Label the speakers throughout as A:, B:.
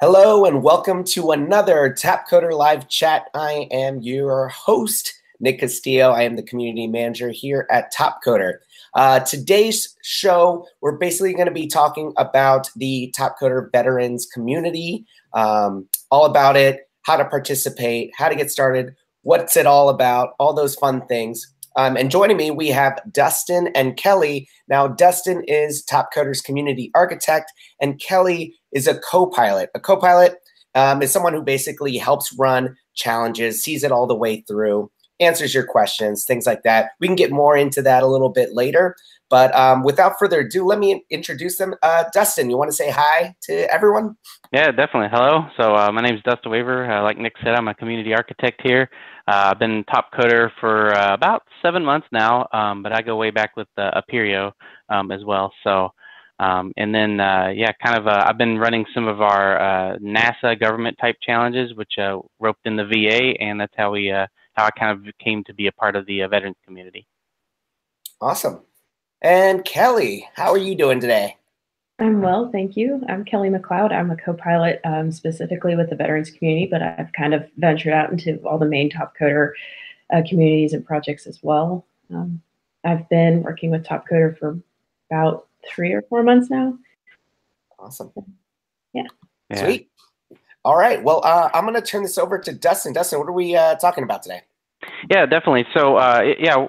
A: Hello and welcome to another Topcoder live chat. I am your host, Nick Castillo. I am the community manager here at Topcoder. Today's show, we're basically going to be talking about the Topcoder veterans community, all about it, how to participate, how to get started, what's it all about, all those fun things. And joining me, we have Dustin and Kelly. Now, Dustin is Topcoder's community architect, and Kelly is a co-pilot. A co-pilot is someone who basically helps run challenges, sees it all the way through, answers your questions, things like that. We can get more into that a little bit later. But without further ado, let me introduce them. Dustin, you want to say hi to everyone?
B: Yeah, definitely. Hello. So my name is Dustin Weaver. Like Nick said, I'm a community architect here. I've been Topcoder for about 7 months now, but I go way back with Aperio as well. So, and then, I've been running some of our NASA government type challenges, which roped in the VA, and that's how I kind of came to be a part of the veterans community.
A: Awesome. And Kelly, how are you doing today?
C: I'm well, thank you. I'm Kelly McLeod. I'm a co-pilot specifically with the veterans community, but I've kind of ventured out into all the main Topcoder communities and projects as well. I've been working with Topcoder for about 3 or 4 months now.
A: Awesome.
C: Yeah.
A: Sweet. All right. Well, I'm going to turn this over to Dustin. Dustin, what are we talking about today?
B: Yeah, definitely. So,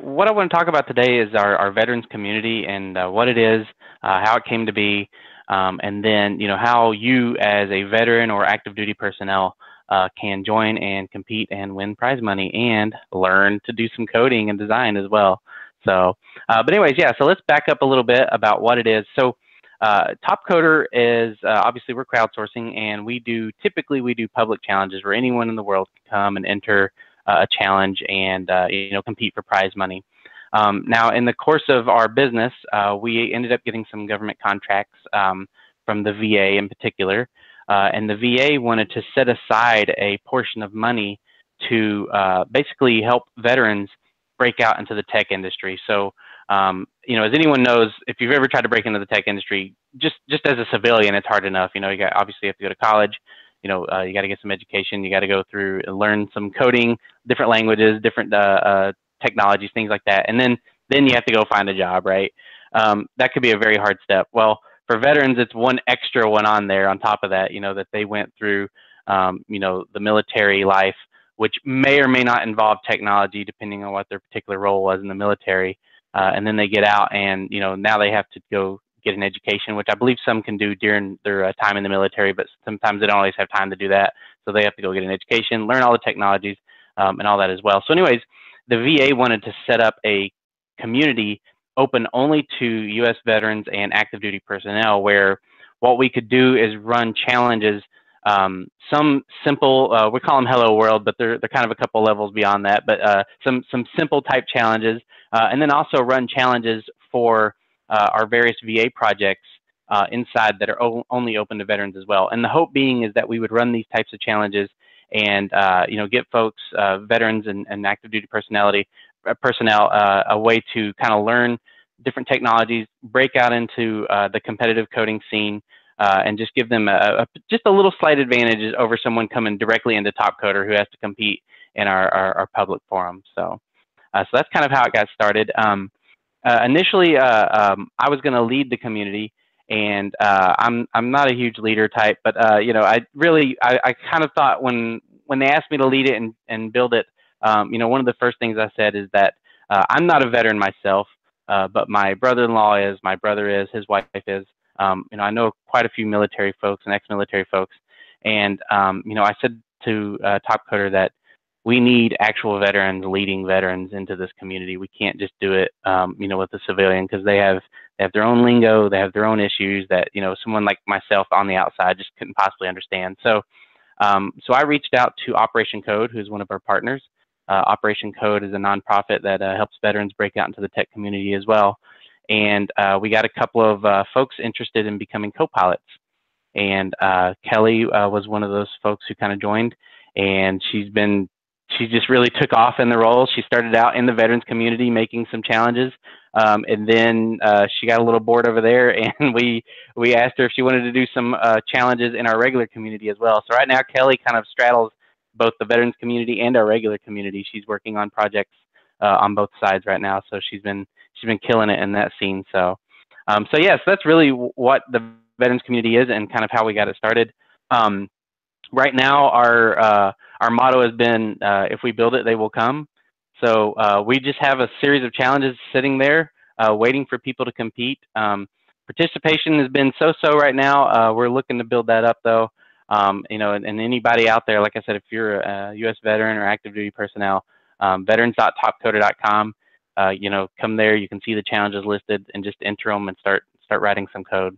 B: what I want to talk about today is our veterans community and what it is, how it came to be, and then, how you as a veteran or active duty personnel can join and compete and win prize money and learn to do some coding and design as well. So, but anyways, yeah, so let's back up a little bit about what it is. So, Topcoder is obviously we're crowdsourcing, and typically we do public challenges where anyone in the world can come and enter a challenge and compete for prize money. Now, in the course of our business, we ended up getting some government contracts from the VA in particular, and the VA wanted to set aside a portion of money to basically help veterans break out into the tech industry. So, as anyone knows, if you've ever tried to break into the tech industry, just as a civilian, it's hard enough. You obviously have to go to college. You got to get some education. You got to go through and learn some coding, different languages, different technologies, things like that. And then you have to go find a job, right? That could be a very hard step. Well, for veterans, it's one extra one on there on top of that, that they went through, the military life, which may or may not involve technology, depending on what their particular role was in the military. And then they get out and, now they have to go get an education, which I believe some can do during their time in the military, but sometimes they don't always have time to do that. So they have to go get an education, learn all the technologies and all that as well. So anyways, the VA wanted to set up a community open only to U.S. veterans and active duty personnel, where what we could do is run challenges, some simple, we call them Hello World, but they're kind of a couple levels beyond that, but some simple type challenges, and then also run challenges for our various VA projects inside that are only open to veterans as well. And the hope being is that we would run these types of challenges and get folks, veterans and active duty personnel, a way to kind of learn different technologies, break out into the competitive coding scene, and just give them just a little slight advantage over someone coming directly into Topcoder who has to compete in our public forum. So that's kind of how it got started. Initially, I was going to lead the community, and I'm not a huge leader type, but I kind of thought when they asked me to lead it and build it, one of the first things I said is that I'm not a veteran myself, but my brother-in-law is, my brother is, his wife is. I know quite a few military folks and ex-military folks, and I said to Topcoder that we need actual veterans leading veterans into this community. We can't just do it, with a civilian, because they have their own lingo, they have their own issues that someone like myself on the outside just couldn't possibly understand. So, so I reached out to Operation Code, who's one of our partners. Operation Code is a nonprofit that helps veterans break out into the tech community as well. And we got a couple of folks interested in becoming co-pilots. And Kelly was one of those folks who kind of joined, and she's been she just really took off in the role. She started out in the veterans community making some challenges, and then she got a little bored over there, and we asked her if she wanted to do some challenges in our regular community as well. So right now, Kelly kind of straddles both the veterans community and our regular community. She's working on projects on both sides right now, so she's been killing it in that scene. So so yes, that's really what the veterans community is and kind of how we got it started. Right now, our motto has been, if we build it, they will come. So we just have a series of challenges sitting there waiting for people to compete. Participation has been so-so right now. We're looking to build that up, though. You know, and anybody out there, like I said, if you're a U.S. veteran or active duty personnel, veterans.topcoder.com, you know, come there. You can see the challenges listed and just enter them and start writing some code.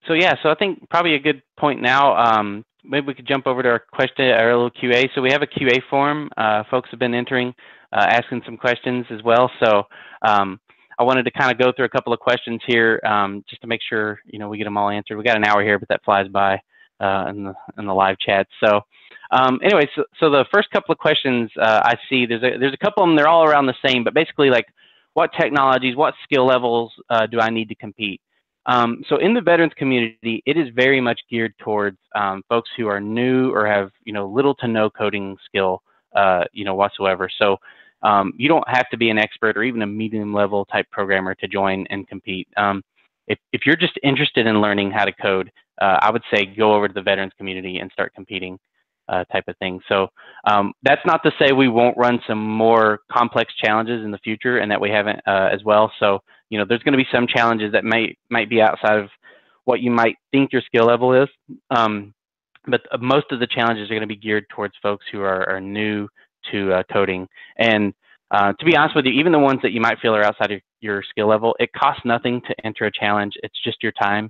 B: So yeah, so I think probably a good point now. Maybe we could jump over to our question, our little QA. So we have a QA form. Folks have been entering, asking some questions as well. So I wanted to kind of go through a couple of questions here, just to make sure we get them all answered. We got an hour here, but that flies by in the live chat. So anyway, so the first couple of questions I see, there's a couple of them. They're all around the same, but basically like, what technologies, what skill levels do I need to compete? So in the veterans community, it is very much geared towards folks who are new or have little to no coding skill whatsoever. So you don't have to be an expert or even a medium level type programmer to join and compete. If you're just interested in learning how to code, I would say go over to the veterans community and start competing type of thing. So that's not to say we won't run some more complex challenges in the future and that we haven't as well. So there's going to be some challenges that might be outside of what you might think your skill level is. But most of the challenges are going to be geared towards folks who are new to coding. And to be honest with you, even the ones that you might feel are outside of your skill level, it costs nothing to enter a challenge. It's just your time.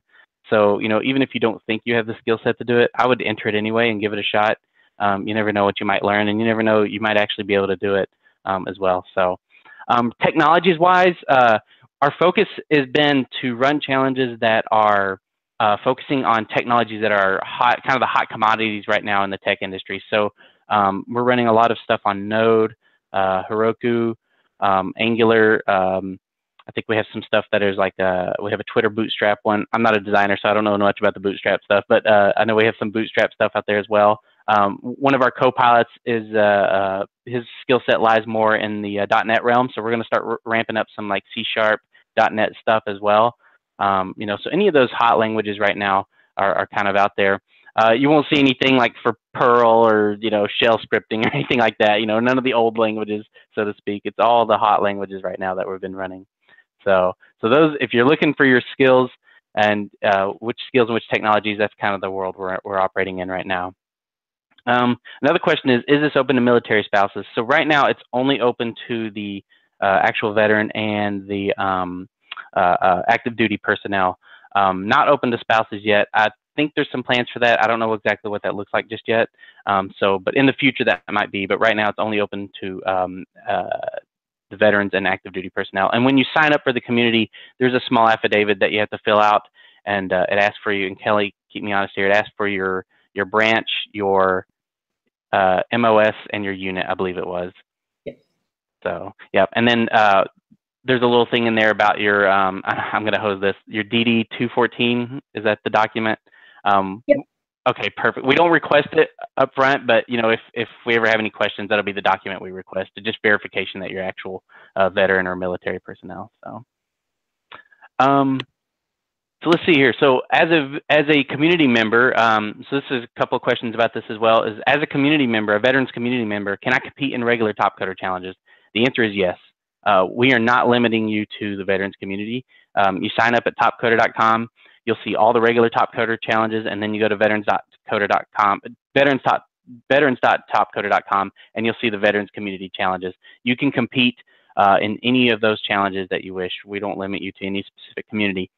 B: So, even if you don't think you have the skill set to do it, I would enter it anyway and give it a shot. You never know what you might learn, and you never know, you might actually be able to do it as well. So technologies wise, our focus has been to run challenges that are focusing on technologies that are hot, kind of the hot commodities right now in the tech industry. So we're running a lot of stuff on Node, Heroku, Angular. I think we have some stuff that is like, we have a Twitter Bootstrap one. I'm not a designer, so I don't know much about the Bootstrap stuff, but I know we have some Bootstrap stuff out there as well. One of our co-pilots is, his skill set lies more in the .NET realm, so we're going to start ramping up some like C# .NET stuff as well. So any of those hot languages right now are kind of out there. You won't see anything like for Perl or shell scripting or anything like that. None of the old languages, so to speak. It's all the hot languages right now that we've been running. So those, if you're looking for your skills and which skills and which technologies, that's kind of the world we're operating in right now. Another question is this open to military spouses? So right now it's only open to the actual veteran and the active duty personnel. Not open to spouses yet. I think there's some plans for that. I don't know exactly what that looks like just yet. But in the future that might be. But right now it's only open to the veterans and active duty personnel. And when you sign up for the community, there's a small affidavit that you have to fill out, and it asks for you. And Kelly, keep me honest here. It asks for your branch, your MOS, and your unit, I believe it was.
C: Yes.
B: So, yeah. And then there's a little thing in there about your, I'm going to hose this, your DD 214. Is that the document?
C: Yep.
B: Okay, perfect. We don't request it up front, but if we ever have any questions, that'll be the document we request. Just verification that you're actual veteran or military personnel. So, so let's see here. So as a community member, so this is a couple of questions about this as well. Is as a community member, a veterans community member, can I compete in regular Topcoder challenges? The answer is yes. We are not limiting you to the veterans community. You sign up at topcoder.com. You'll see all the regular Topcoder challenges, and then you go to veterans.topcoder.com, veterans.topcoder.com, and you'll see the veterans community challenges. You can compete in any of those challenges that you wish. We don't limit you to any specific community.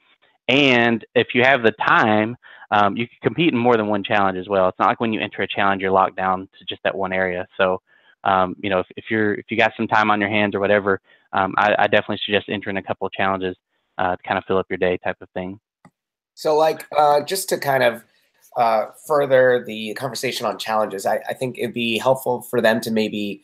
B: And if you have the time, you can compete in more than one challenge as well. It's not like when you enter a challenge, you're locked down to just that one area. So, if you got some time on your hands or whatever, I definitely suggest entering a couple of challenges to kind of fill up your day type of thing.
A: So like, just to kind of further the conversation on challenges, I think it'd be helpful for them to maybe,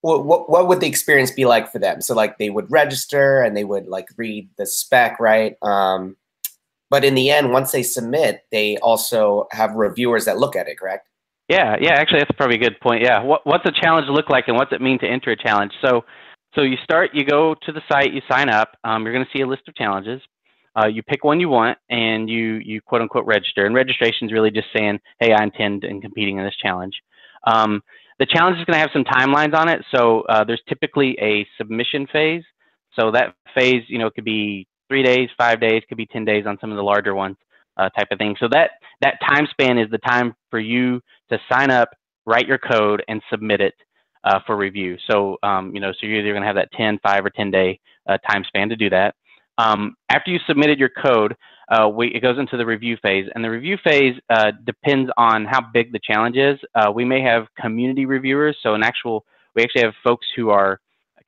A: what would the experience be like for them? So like they would register and they would like read the spec, right? But in the end, once they submit, they also have reviewers that look at it, correct?
B: Yeah, actually, that's probably a good point. Yeah, what's a challenge look like, and what's it mean to enter a challenge? So you go to the site, you sign up. You're going to see a list of challenges. You pick one you want, and you quote unquote register. And registration is really just saying, hey, I intend in competing in this challenge. The challenge is going to have some timelines on it. So there's typically a submission phase. So that phase, could be 3 days, 5 days, could be 10 days on some of the larger ones, type of thing. So that time span is the time for you to sign up, write your code, and submit it for review. So so you're either going to have that 10, 5, or 10-day time span to do that. After you submitted your code, it goes into the review phase, and the review phase depends on how big the challenge is. We may have community reviewers, so we actually have folks who are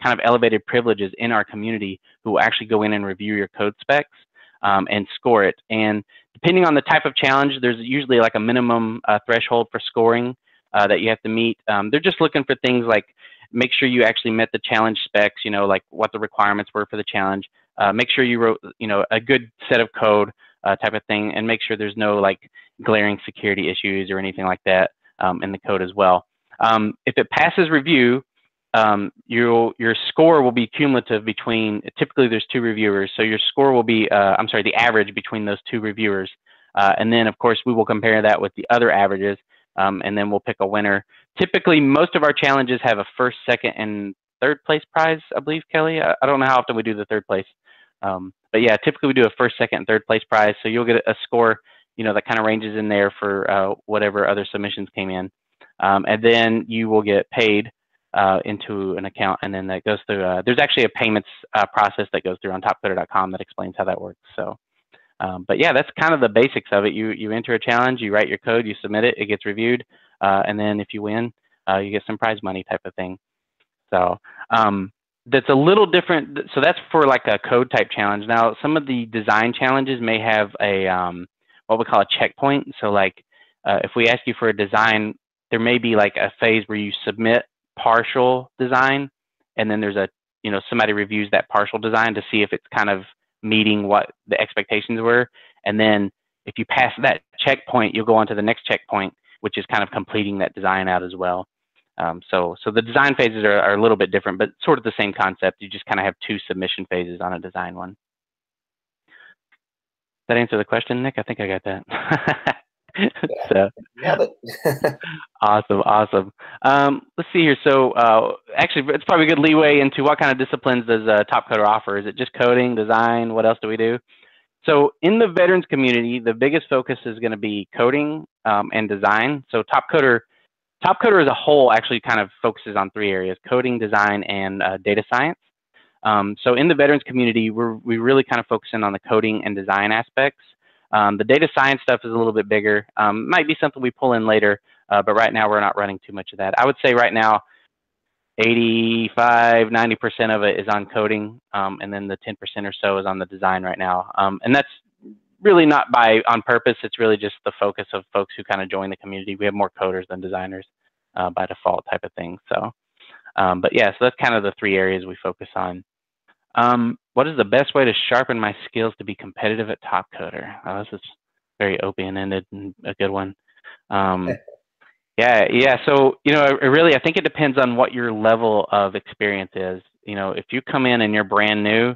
B: kind of elevated privileges in our community who will actually go in and review your code specs and score it. And depending on the type of challenge, there's usually like a minimum threshold for scoring that you have to meet. They're just looking for things like make sure you actually met the challenge specs, like what the requirements were for the challenge. Make sure you wrote, a good set of code type of thing, and make sure there's no like glaring security issues or anything like that in the code as well. If it passes review, your score will be cumulative between, typically there's 2 reviewers, so your score will be, the average between those 2 reviewers. And then of course we will compare that with the other averages, and then we'll pick a winner. Typically most of our challenges have a first, second, and third place prize, I believe, Kelly. I don't know how often we do the third place. But yeah, typically we do a first, second, and third place prize. So you'll get a score, that kind of ranges in there for whatever other submissions came in. And then you will get paid into an account, and then that goes through, there's actually a payments process that goes through on topcoder.com that explains how that works. So, but yeah, that's kind of the basics of it. You enter a challenge, you write your code, you submit it, it gets reviewed, and then if you win, you get some prize money type of thing. So that's a little different. So that's for like a code type challenge. Now, some of the design challenges may have a what we call a checkpoint. So like if we ask you for a design, there may be like a phase where you submit partial design, and then there's somebody reviews that partial design to see if it's kind of meeting what the expectations were. And then if you pass that checkpoint, you'll go on to the next checkpoint, which is kind of completing that design out as well. So the design phases are a little bit different, but sort of the same concept. You just kind of have 2 submission phases on a design one. Does that answer the question, Nick? I think I got that. So, awesome. Let's see here. So actually, it's probably a good leeway into what kind of disciplines does Topcoder offer? Is it just coding, design? What else do we do? So in the veterans community, the biggest focus is going to be coding and design. So Topcoder as a whole actually kind of focuses on 3 areas: coding, design, and data science. So in the veterans community, we really kind of focusing on the coding and design aspects. The data science stuff is a little bit bigger. Might be something we pull in later, but right now we're not running too much of that. I would say right now, 85–90% of it is on coding, and then the 10% or so is on the design right now. And that's really not on purpose. It's really just the focus of folks who kind of join the community. We have more coders than designers by default type of thing. So, but yeah, so that's kind of the 3 areas we focus on. What is the best way to sharpen my skills to be competitive at Topcoder? Oh, this is very open-ended and a good one. Yeah. So, I think it depends on what your level of experience is. If you come in and you're brand new,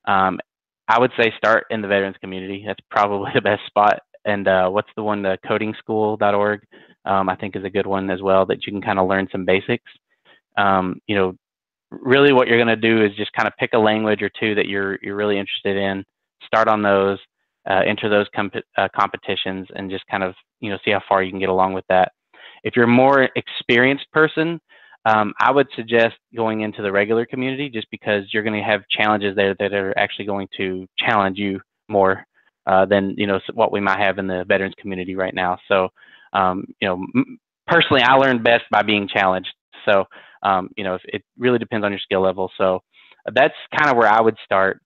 B: I would say start in the veterans community. That's probably the best spot. And what's the one, the codingschool.org, I think is a good one as well, that you can kind of learn some basics. Really what you're going to do is just kind of pick a language or 2 that you're really interested in, start on those, enter those competitions, and just kind of, see how far you can get along with that. If you're a more experienced person, I would suggest going into the regular community, just because you're going to have challenges there that are actually going to challenge you more than what we might have in the veterans community right now. So, personally, I learned best by being challenged. So, it really depends on your skill level. So that's kind of where I would start.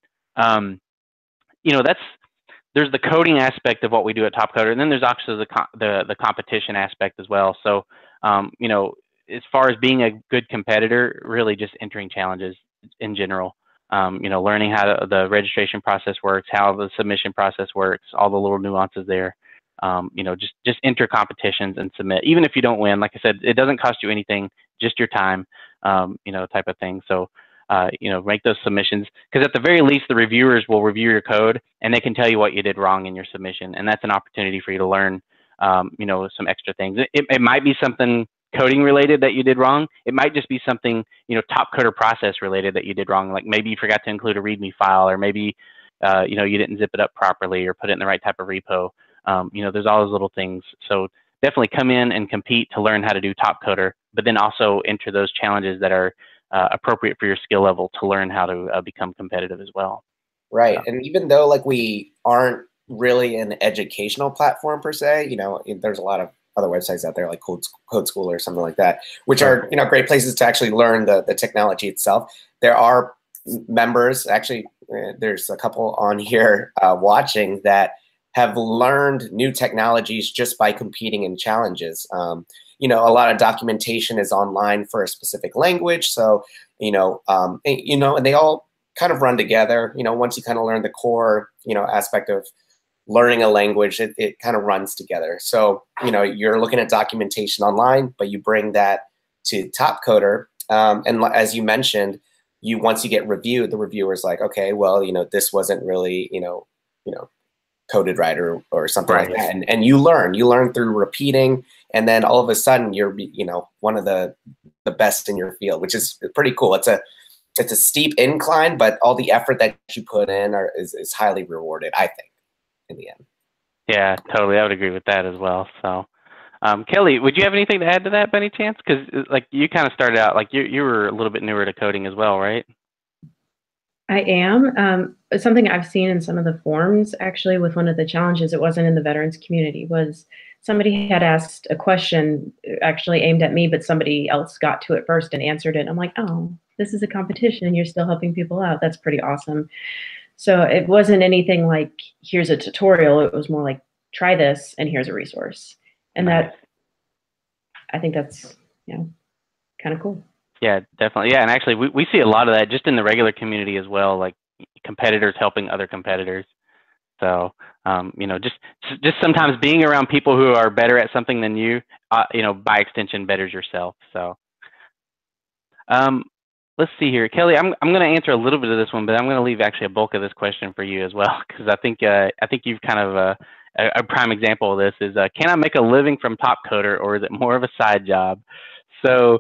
B: there's the coding aspect of what we do at Topcoder, and then there's actually the competition aspect as well. So, you know, as far as being a good competitor, really just entering challenges in general. You know, learning how the registration process works, how the submission process works, all the little nuances there. You know, just enter competitions and submit. Even if you don't win, like I said, it doesn't cost you anything, just your time, you know, type of thing. So, you know, make those submissions, because at the very least, the reviewers will review your code and they can tell you what you did wrong in your submission. And that's an opportunity for you to learn, you know, some extra things. It might be something coding related that you did wrong. It might just be something, you know, Topcoder process related that you did wrong. Like maybe you forgot to include a README file, or maybe, you know, you didn't zip it up properly or put it in the right type of repo. You know, there's all those little things. So definitely come in and compete to learn how to do Topcoder, but then also enter those challenges that are appropriate for your skill level to learn how to become competitive as well.
A: Right. And even though like we aren't really an educational platform per se, you know, there's a lot of other websites out there like Code School or something like that, which are, you know, great places to actually learn the technology itself. There are members, actually, there's a couple on here watching that have learned new technologies just by competing in challenges. You know, a lot of documentation is online for a specific language. So, you know, and they all kind of run together. You know, once you kind of learn the core, you know, aspect of learning a language, it kind of runs together. So, you know, you're looking at documentation online, but you bring that to Topcoder. And as you mentioned, once you get reviewed, the reviewer's like, okay, well, you know, this wasn't really, you know, coded right or something like that. And you learn through repeating, and then all of a sudden you're, you know, one of the best in your field, which is pretty cool. It's a steep incline, but all the effort that you put in is highly rewarded, I think, in the end.
B: Yeah, totally. I would agree with that as well. So, Kelly, would you have anything to add to that by any chance? Because like you kind of started out, like you were a little bit newer to coding as well, right?
C: I am. Something I've seen in some of the forums, actually, with one of the challenges, it wasn't in the veterans community, was somebody had asked a question actually aimed at me, but somebody else got to it first and answered it. I'm like, oh, this is a competition. You're still helping people out. That's pretty awesome. So it wasn't anything like, here's a tutorial. It was more like, try this, and here's a resource. And that, I think that's, you know, kind of cool.
B: Yeah, definitely. Yeah, and actually, we see a lot of that just in the regular community as well, like competitors helping other competitors. So, you know, just sometimes being around people who are better at something than you, you know, by extension, betters yourself. So, let's see here, Kelly. I'm going to answer a little bit of this one, but I'm going to leave actually a bulk of this question for you as well, because I think you've kind of a prime example of this is, can I make a living from Topcoder, or is it more of a side job? So,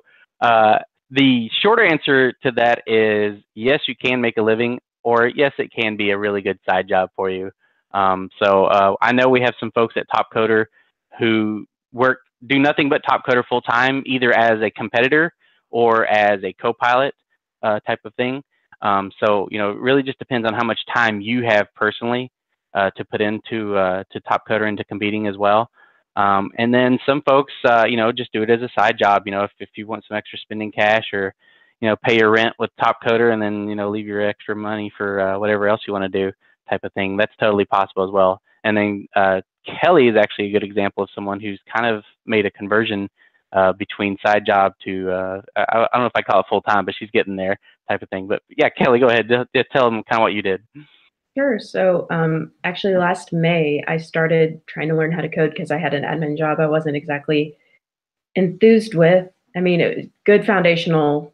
B: the shorter answer to that is yes, you can make a living, or yes, it can be a really good side job for you. So I know we have some folks at Topcoder who do nothing but Topcoder full time, either as a competitor or as a co-pilot type of thing. So you know, it really just depends on how much time you have personally to put into to Topcoder and to competing as well. And then some folks, you know, just do it as a side job. You know, if you want some extra spending cash, or, you know, pay your rent with Topcoder and then, you know, leave your extra money for whatever else you want to do, type of thing. That's totally possible as well. And then Kelly is actually a good example of someone who's kind of made a conversion between side job to, I don't know if I call it full time, but she's getting there, type of thing. But yeah, Kelly, go ahead. Tell them kind of what you did.
C: Sure. So actually last May, I started trying to learn how to code because I had an admin job I wasn't exactly enthused with. I mean, it was good foundational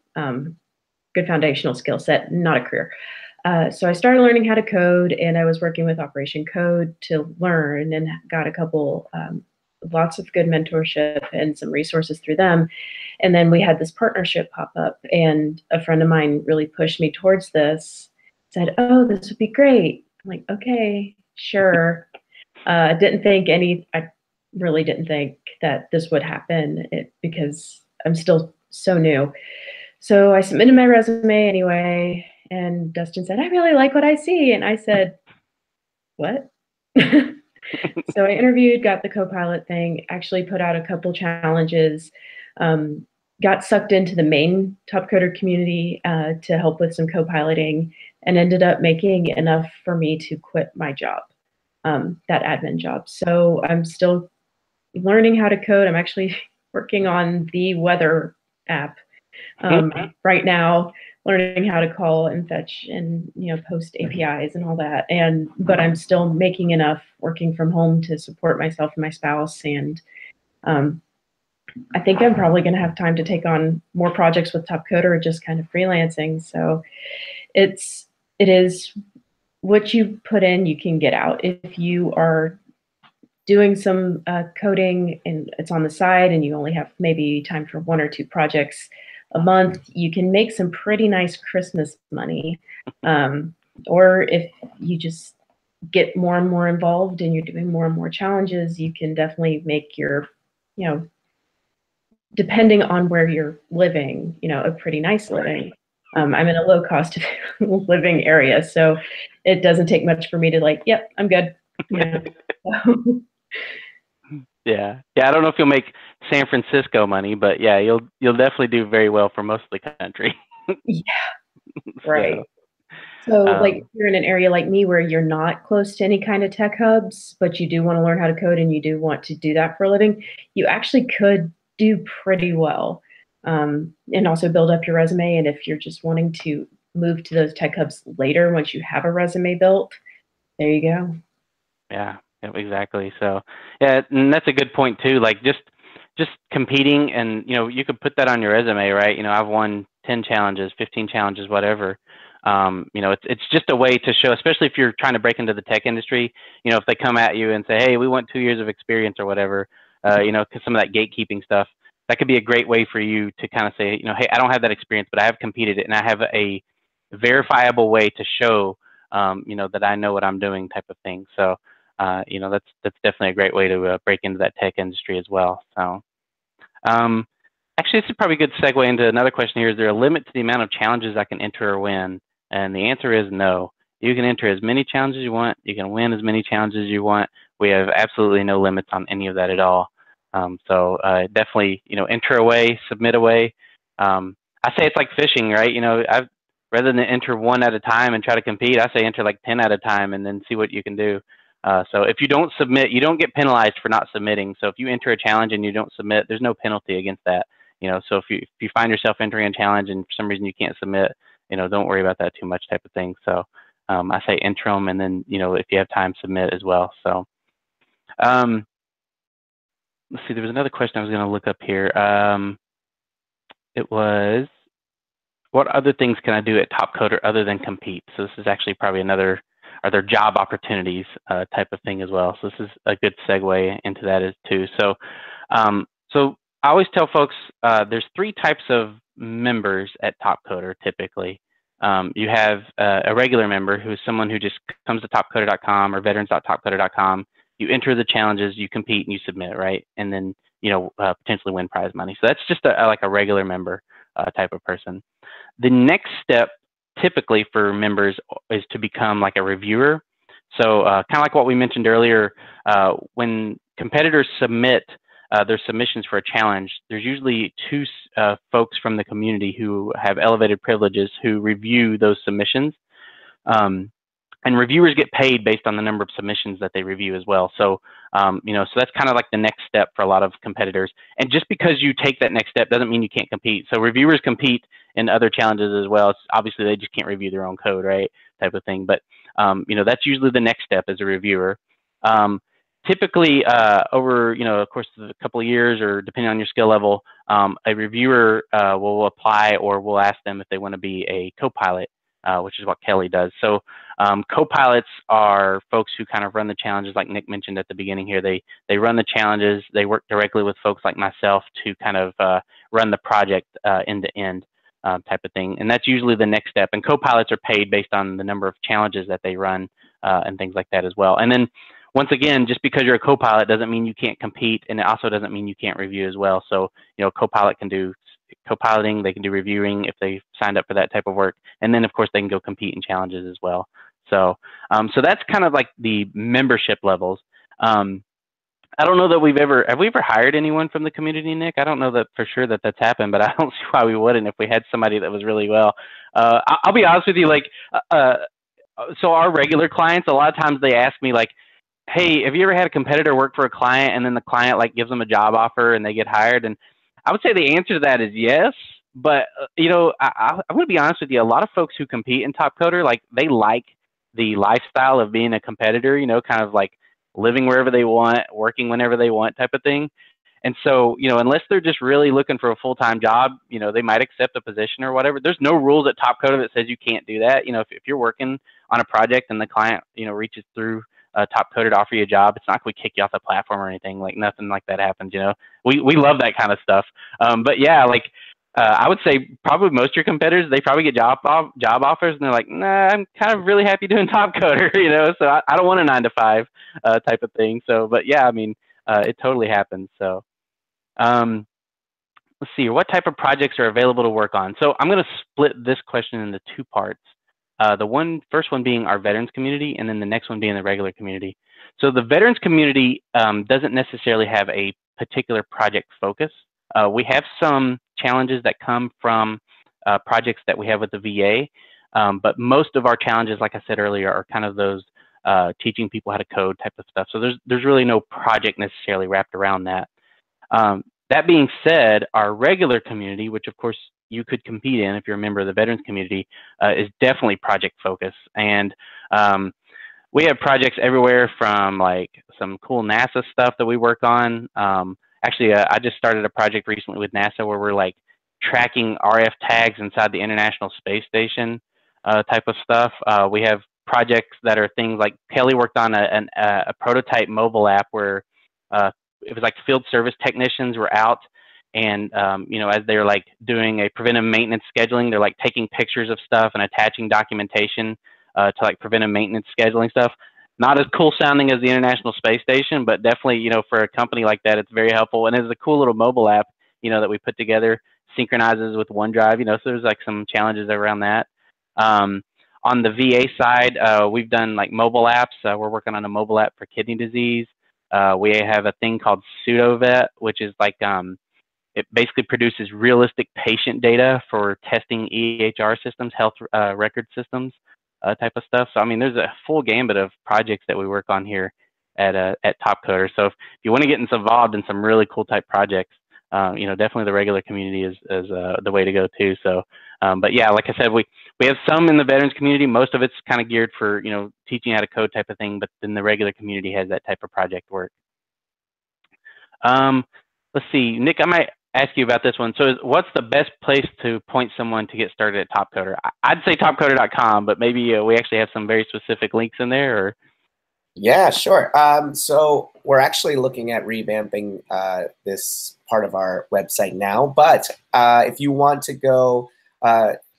C: skill set, not a career. So I started learning how to code, and I was working with Operation Code to learn, and got a couple, lots of good mentorship and some resources through them. And then we had this partnership pop up, and a friend of mine really pushed me towards this, said, oh, this would be great. I'm like, okay, sure. I really didn't think that this would happen because I'm still so new. So I submitted my resume anyway, and Dustin said, I really like what I see. And I said, what? So I interviewed, got the co-pilot thing, actually put out a couple challenges, got sucked into the main Topcoder community to help with some co-piloting, and ended up making enough for me to quit my job. that admin job. So I'm still learning how to code. I'm actually working on the weather app right now, learning how to call and fetch and post APIs and all that. But I'm still making enough working from home to support myself and my spouse. And I think I'm probably going to have time to take on more projects with Topcoder, just kind of freelancing. So it is what you put in, you can get out. If you are doing some coding and it's on the side and you only have maybe time for 1 or 2 projects a month, you can make some pretty nice Christmas money. Or if you just get more and more involved and you're doing more and more challenges, you can definitely make your, depending on where you're living, a pretty nice living. I'm in a low cost of living area, so it doesn't take much for me to like, yep, I'm good.
B: Yeah. I don't know if you'll make San Francisco money, but yeah, you'll definitely do very well for most of the country.
C: Yeah. Right. So like if you're in an area like me where you're not close to any kind of tech hubs, but you do want to learn how to code and you do want to do that for a living, you actually could do pretty well, and also build up your resume. And if you're just wanting to move to those tech hubs later, once you have a resume built, there you go.
B: Yeah, exactly. So yeah, and that's a good point too. Like just competing, and you could put that on your resume, right? I've won 10 challenges, 15 challenges, whatever. It's just a way to show, especially if you're trying to break into the tech industry. If they come at you and say, hey, we want 2 years of experience or whatever, because some of that gatekeeping stuff, that could be a great way for you to kind of say, hey, I don't have that experience, but I have competed it, and I have a verifiable way to show, that I know what I'm doing, type of thing. So, that's definitely a great way to break into that tech industry as well. So, actually, this is probably a good segue into another question here. Is there a limit to the amount of challenges I can enter or win? And the answer is no. You can enter as many challenges as you want. You can win as many challenges as you want. We have absolutely no limits on any of that at all. So definitely, enter away, submit away. I say it's like fishing, right? Rather than enter 1 at a time and try to compete, I say enter like 10 at a time and then see what you can do. So if you don't submit, you don't get penalized for not submitting. So if you enter a challenge and you don't submit, there's no penalty against that. So if you find yourself entering a challenge and for some reason you can't submit, don't worry about that too much, type of thing. So I say enter them, and then if you have time, submit as well. So let's see, there was another question I was going to look up here. It was, what other things can I do at Topcoder other than compete? So this is actually probably another, are there job opportunities type of thing as well. So this is a good segue into that as too. So, so I always tell folks there's 3 types of members at Topcoder typically. You have a regular member, who's someone who just comes to topcoder.com or veterans.topcoder.com. You enter the challenges, you compete, and you submit, right? And then potentially win prize money. So that's just like a regular member type of person. The next step typically for members is to become like a reviewer. So kind of like what we mentioned earlier, when competitors submit their submissions for a challenge, there's usually 2 folks from the community who have elevated privileges who review those submissions. And reviewers get paid based on the number of submissions that they review as well. So, so that's kind of like the next step for a lot of competitors. And just because you take that next step doesn't mean you can't compete. So reviewers compete in other challenges as well. Obviously, they just can't review their own code, right? Type of thing. But, that's usually the next step as a reviewer. Typically, over, of course, a couple of years or depending on your skill level, a reviewer will apply or will ask them if they want to be a co-pilot, which is what Kelly does. So co-pilots are folks who kind of run the challenges, like Nick mentioned at the beginning here. They run the challenges. They work directly with folks like myself to kind of run the project end to end type of thing. And that's usually the next step. And co-pilots are paid based on the number of challenges that they run and things like that as well. And then once again, just because you're a co-pilot doesn't mean you can't compete, and it also doesn't mean you can't review as well. So, co-pilot can do co-piloting, they can do reviewing if they signed up for that type of work, and then of course they can go compete in challenges as well. So, so that's kind of like the membership levels. I don't know that have we ever hired anyone from the community, Nick? I don't know that for sure that that's happened, but I don't see why we wouldn't if we had somebody that was really well. I'll be honest with you, like, so our regular clients, a lot of times they ask me like, hey, have you ever had a competitor work for a client and then the client like gives them a job offer and they get hired? And I would say the answer to that is yes. But you know, I'm going to be honest with you. A lot of folks who compete in Topcoder, like they like the lifestyle of being a competitor. You know, kind of like living wherever they want, working whenever they want, type of thing. And so, you know, unless they're just really looking for a full-time job, you know, they might accept a position or whatever. There's no rules at Topcoder that says you can't do that. You know, if you're working on a project and the client, you know, reaches through Topcoder to offer you a job, it's not like we kick you off the platform or anything. Like nothing like that happens. You know, we love that kind of stuff. But yeah, like I would say probably most of your competitors, they probably get job offers and they're like, nah, I'm kind of really happy doing Topcoder. You know, so I don't want a 9 to 5 type of thing. So, but yeah, I mean, it totally happens. So. Let's see, what type of projects are available to work on? So I'm going to split this question into 2 parts. First one being our veterans community, and then the next one being the regular community. So the veterans community doesn't necessarily have a particular project focus. We have some challenges that come from projects that we have with the VA, but most of our challenges, like I said earlier, are kind of those teaching people how to code type of stuff. So there's really no project necessarily wrapped around that. That being said, our regular community, which of course you could compete in if you're a member of the veterans community, is definitely project focused. And we have projects everywhere from like some cool NASA stuff that we work on. Actually, I just started a project recently with NASA where we're like tracking RF tags inside the International Space Station type of stuff. We have projects that are things like Kelly worked on a prototype mobile app where it was like field service technicians were out and, you know, as they're like doing a preventive maintenance scheduling, they're like taking pictures of stuff and attaching documentation to like preventive maintenance scheduling stuff. Not as cool sounding as the International Space Station, but definitely, you know, for a company like that, it's very helpful. And it's a cool little mobile app, you know, that we put together, synchronizes with OneDrive, you know, so there's like some challenges around that. On the VA side, we've done like mobile apps. We're working on a mobile app for kidney disease. We have a thing called PseudoVet, which is like it basically produces realistic patient data for testing EHR systems, health record systems, type of stuff. So I mean, there's a full gambit of projects that we work on here at Topcoder. So if you want to get involved in some really cool type projects, you know, definitely the regular community is the way to go too. So, but yeah, like I said, we have some in the veterans community. Most of it's kind of geared for, you know, teaching how to code type of thing, but then the regular community has that type of project work. Let's see, Nick, I might ask you about this one. So what's the best place to point someone to get started at Topcoder? I'd say topcoder.com, but maybe we actually have some very specific links in there. Or
A: Yeah, sure. So we're actually looking at revamping this part of our website now. But if you want to go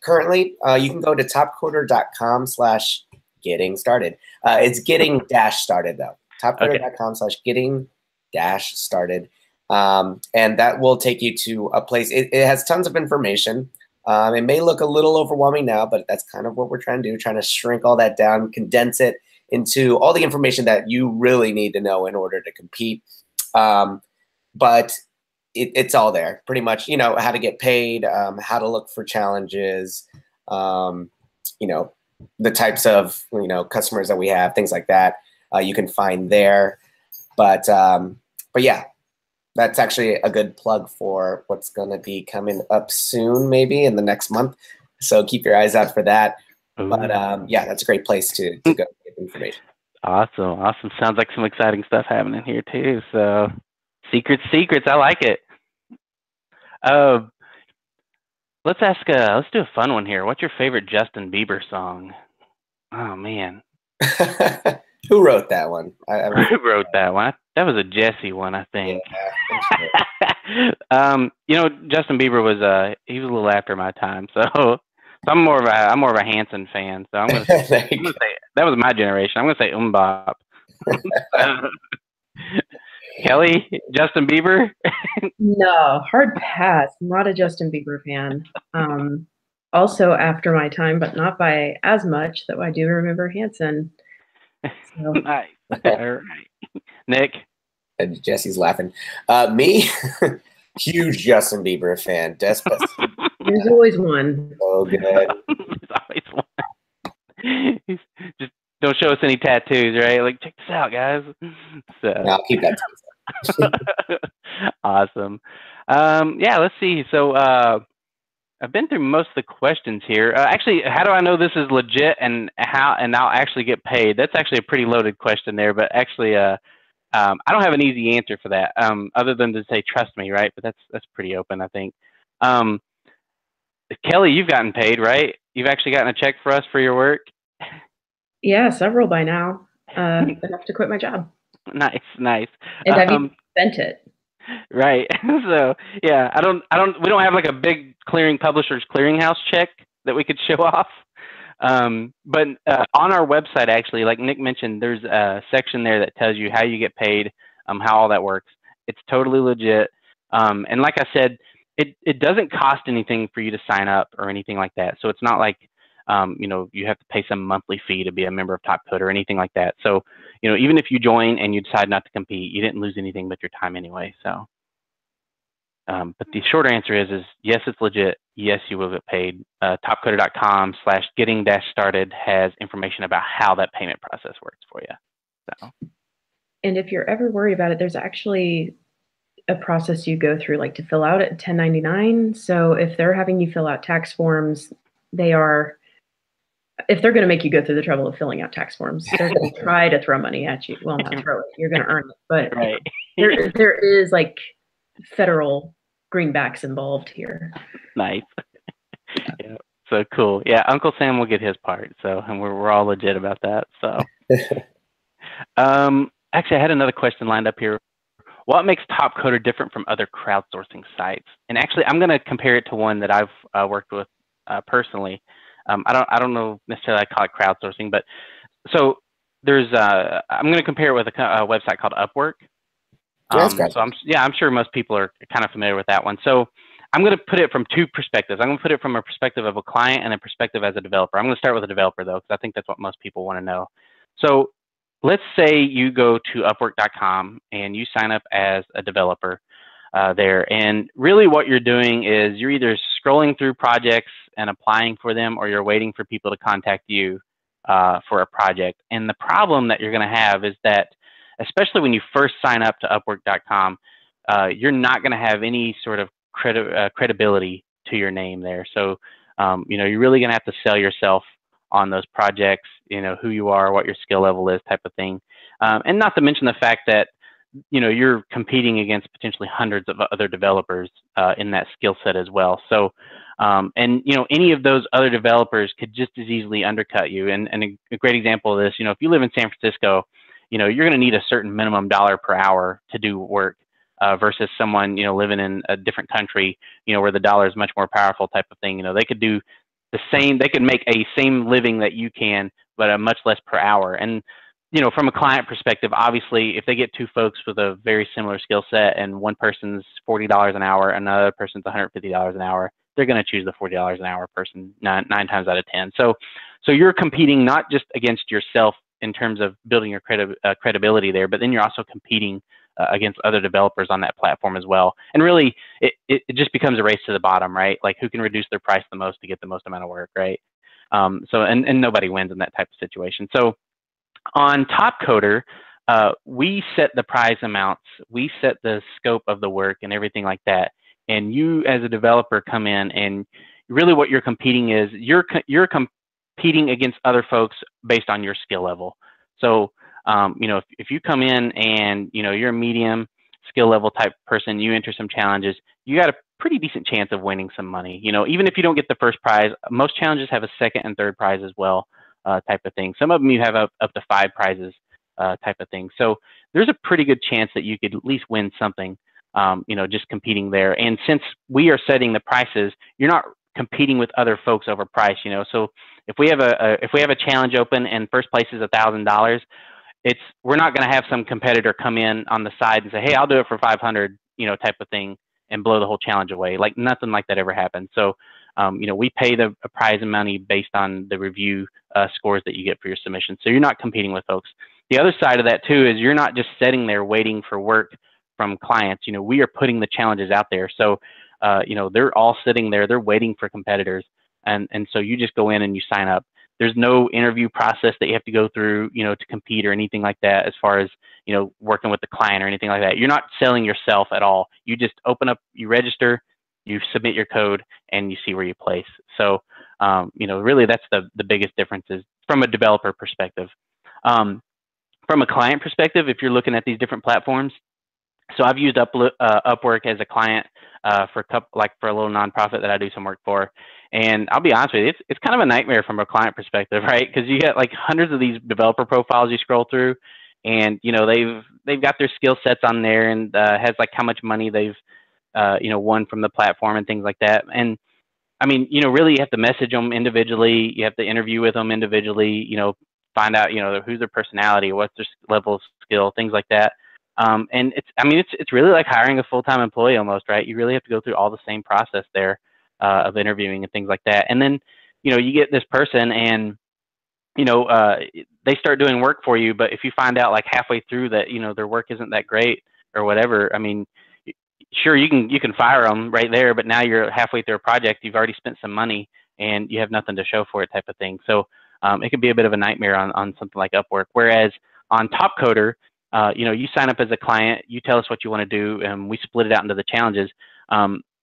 A: currently, you can go to topcoder.com/getting started. It's getting dash started though. Topcoder.com/getting dash started. And that will take you to a place. It has tons of information. It may look a little overwhelming now, but that's kind of what we're trying to do, trying to shrink all that down, condense it into all the information that you really need to know in order to compete. But it's all there pretty much, you know, how to get paid, how to look for challenges, you know, the types of, you know, customers that we have, things like that, you can find there. But yeah, that's actually a good plug for what's going to be coming up soon, maybe in the next month. So keep your eyes out for that. Ooh. But yeah, that's a great place to go get information.
B: Awesome. Awesome. Sounds like some exciting stuff happening here too. So secrets. I like it. Let's do a fun one here. What's your favorite Justin Bieber song? Oh man.
A: Who wrote that one?
B: Who wrote that one? That was a Jesse one, I think. Yeah, you know, Justin Bieber was he was a little after my time, so I'm more of a Hanson fan. So I'm gonna say that was my generation. I'm gonna say Bop. Kelly, Justin Bieber?
C: No, hard pass. Not a Justin Bieber fan. Also after my time, but not by as much, though I do remember Hanson. So.
B: Nice. All right. Nick?
A: And Jesse's laughing. Me? Huge Justin Bieber fan. Despacito.
C: There's always one.
A: So good.
B: There's always one. He's don't show us any tattoos, right? Like, check this out, guys. So
A: No, I'll keep that to myself.
B: awesome. Yeah, let's see. So I've been through most of the questions here. Actually, how do I know this is legit and I'll actually get paid? That's actually a pretty loaded question there, but actually, I don't have an easy answer for that, other than to say trust me, right? But that's pretty open, I think. Kelly, you've gotten paid, right? You've actually gotten a check for us for your work.
C: Yeah, several by now. Enough to quit my job.
B: Nice, nice.
C: And have you spent it?
B: Right. So yeah, we don't have like a big publishers clearinghouse check that we could show off. But on our website, actually, like Nick mentioned, there's a section there that tells you how you get paid, how all that works. It's totally legit. And like I said, it doesn't cost anything for you to sign up or anything like that. So it's not like, you have to pay some monthly fee to be a member of Topcoder or anything like that. So, even if you join and you decide not to compete, you didn't lose anything but your time anyway. So, but the short answer is yes, it's legit. Yes, you will get paid. Topcoder.com/getting-started has information about how that payment process works for you. So.
C: And if you're ever worried about it, there's actually a process you go through, like to fill out a 1099. So if they're having you fill out tax forms, if they're going to make you go through the trouble of filling out tax forms, they're going to try to throw money at you. Well, not throw it. You're going to earn it. But
B: right.
C: there is like federal greenbacks involved here.
B: Nice. Yeah. So cool. Yeah, Uncle Sam will get his part. So, and we're all legit about that. So, actually, I had another question lined up here. What makes Topcoder different from other crowdsourcing sites? And actually, I'm going to compare it to one that I've worked with personally. I don't know necessarily I call it crowdsourcing, but so there's I'm going to compare it with a website called Upwork. So I'm sure most people are kind of familiar with that one. So I'm going to put it from two perspectives. I'm going to put it from a perspective of a client and a perspective as a developer. I'm going to start with a developer though, because I think that's what most people want to know. So let's say you go to Upwork.com and you sign up as a developer there. And really what you're doing is you're either scrolling through projects and applying for them, or you're waiting for people to contact you for a project. And the problem that you're going to have is that, especially when you first sign up to Upwork.com, you're not going to have any sort of credibility to your name there. So, you're really going to have to sell yourself on those projects, who you are, what your skill level is, type of thing. And not to mention the fact that, you're competing against potentially hundreds of other developers in that skill set as well. So, and, any of those other developers could just as easily undercut you. And a great example of this, if you live in San Francisco, you're going to need a certain minimum dollar per hour to do work versus someone, living in a different country, where the dollar is much more powerful, type of thing. They could do they could make a same living that you can, but a much less per hour. And, from a client perspective, obviously, if they get two folks with a very similar skill set and one person's $40 an hour, and another person's $150 an hour, they're going to choose the $40 an hour person nine times out of 10. So you're competing not just against yourself in terms of building your credibility there, but then you're also competing against other developers on that platform as well. And really, it just becomes a race to the bottom, right? Like who can reduce their price the most to get the most amount of work, right? And nobody wins in that type of situation. So on Topcoder, we set the prize amounts, we set the scope of the work and everything like that. And you as a developer come in, and really what you're competing is you're competing against other folks based on your skill level. So if you come in and you're a medium skill level type person, you enter some challenges, you got a pretty decent chance of winning some money. Even if you don't get the first prize, most challenges have a second and third prize as well, type of thing. Some of them you have up to 5 prizes, type of thing. So there's a pretty good chance that you could at least win something, just competing there. And since we are setting the prices, you're not competing with other folks over price. So if we have a challenge open and first place is $1,000, we're not going to have some competitor come in on the side and say, hey, I'll do it for 500, type of thing, and blow the whole challenge away. Like nothing like that ever happened. So, we pay the prize money based on the review scores that you get for your submission. So you're not competing with folks. The other side of that too is you're not just sitting there waiting for work from clients. We are putting the challenges out there. So, they're all sitting there, they're waiting for competitors. And so you just go in and you sign up. There's no interview process that you have to go through, to compete or anything like that as far as, working with the client or anything like that. You're not selling yourself at all. You just open up, you register, you submit your code, and you see where you place. So, really that's the biggest difference is from a developer perspective. From a client perspective, if you're looking at these different platforms, so I've used Upwork as a client for a little nonprofit that I do some work for, and I'll be honest with you, it's kind of a nightmare from a client perspective, right? Because you get like hundreds of these developer profiles you scroll through, and they've got their skill sets on there, and has like how much money they've won from the platform and things like that. And I mean, really you have to message them individually, you have to interview with them individually, find out who's their personality, what's their level of skill, things like that. And it's really like hiring a full-time employee almost, right? You really have to go through all the same process there of interviewing and things like that. And then, you get this person and, they start doing work for you, but if you find out like halfway through that, their work isn't that great or whatever, I mean, sure, you can fire them right there, but now you're halfway through a project, you've already spent some money and you have nothing to show for it type of thing. So it can be a bit of a nightmare on something like Upwork. Whereas on Topcoder, you sign up as a client, you tell us what you want to do, and we split it out into the challenges.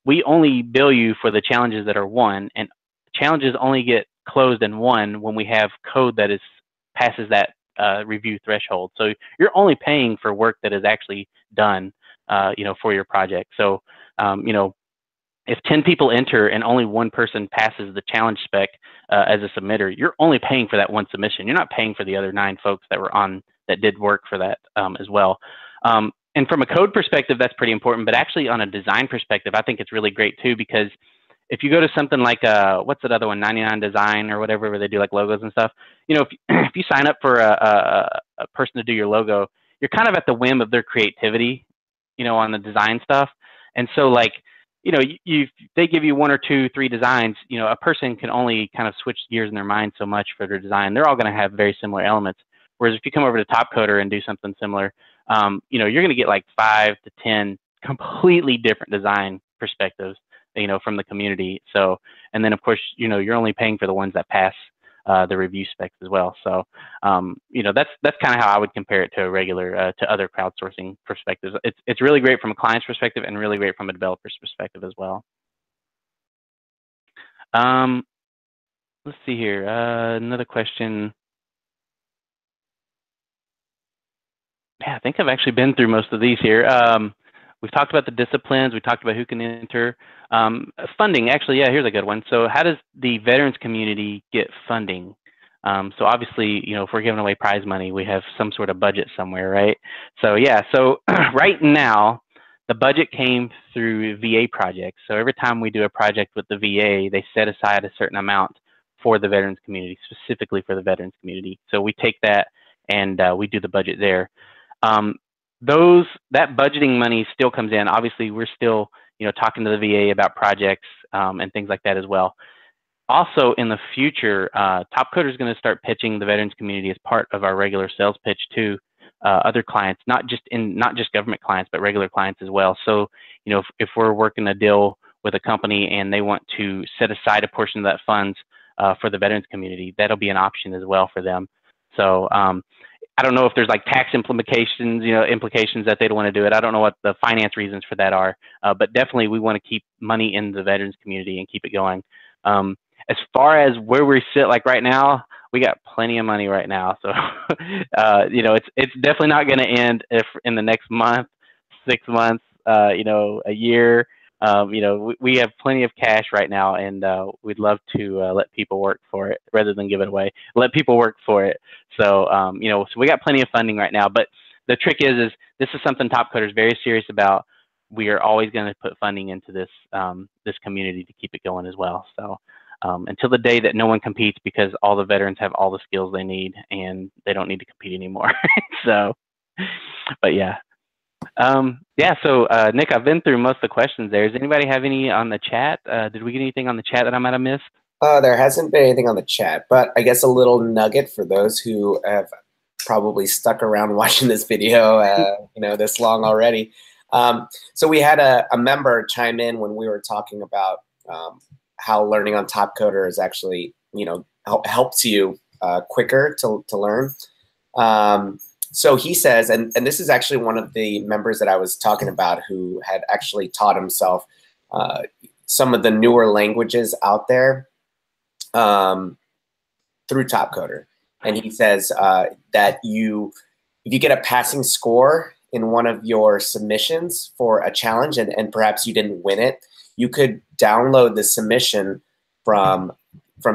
B: We only bill you for the challenges that are won, and challenges only get closed and won when we have code that passes that review threshold. So you're only paying for work that is actually done, for your project. So, if 10 people enter and only one person passes the challenge spec as a submitter, you're only paying for that one submission. You're not paying for the other 9 folks that did work for that as well. And from a code perspective, that's pretty important. But actually, on a design perspective, I think it's really great too, because if you go to something like what's that other one, 99 Design or whatever, where they do like logos and stuff, if you sign up for a person to do your logo, you're kind of at the whim of their creativity, on the design stuff. And so like, they give you 1 or 2, 3 designs, a person can only kind of switch gears in their mind so much for their design. They're all going to have very similar elements. Whereas if you come over to Topcoder and do something similar, you're going to get like 5 to 10 completely different design perspectives, from the community. So, and then of course, you're only paying for the ones that pass the review specs as well. So, that's kind of how I would compare it to a regular, to other crowdsourcing perspectives. It's really great from a client's perspective and really great from a developer's perspective as well. Let's see here. Another question. Yeah, I think I've actually been through most of these here. We've talked about the disciplines. We talked about who can enter. Funding, actually, yeah, here's a good one. So how does the veterans community get funding? So obviously, if we're giving away prize money, we have some sort of budget somewhere, right? So yeah, so right now, the budget came through VA projects. So every time we do a project with the VA, they set aside a certain amount for the veterans community, specifically for the veterans community. So we take that and we do the budget there. That budgeting money still comes in. Obviously, we're still, talking to the VA about projects and things like that as well. Also, in the future, Topcoder is going to start pitching the veterans community as part of our regular sales pitch to other clients, not just government clients, but regular clients as well. So, if we're working a deal with a company and they want to set aside a portion of that funds for the veterans community, that'll be an option as well for them. So, I don't know if there's like tax implications, implications that they don't want to do it. I don't know what the finance reasons for that are, but definitely we want to keep money in the veterans community and keep it going. As far as where we sit, like right now, we got plenty of money right now. So, it's definitely not going to end if in the next month, 6 months, a year. We have plenty of cash right now, and we'd love to let people work for it rather than give it away. Let people work for it. So, so we got plenty of funding right now. But the trick is this is something Topcoder is very serious about. We are always going to put funding into this this community to keep it going as well. So, until the day that no one competes, because all the veterans have all the skills they need and they don't need to compete anymore. So, but yeah. So Nick, I've been through most of the questions there. Does anybody have any on the chat? Did we get anything on the chat that I might have missed?
A: There hasn't been anything on the chat, but I guess a little nugget for those who have probably stuck around watching this video, this long already. So we had a member chime in when we were talking about how learning on Topcoder is actually, helps you quicker to learn. So he says, and this is actually one of the members that I was talking about who had actually taught himself some of the newer languages out there through Topcoder. And he says that if you get a passing score in one of your submissions for a challenge and perhaps you didn't win it, you could download the submission from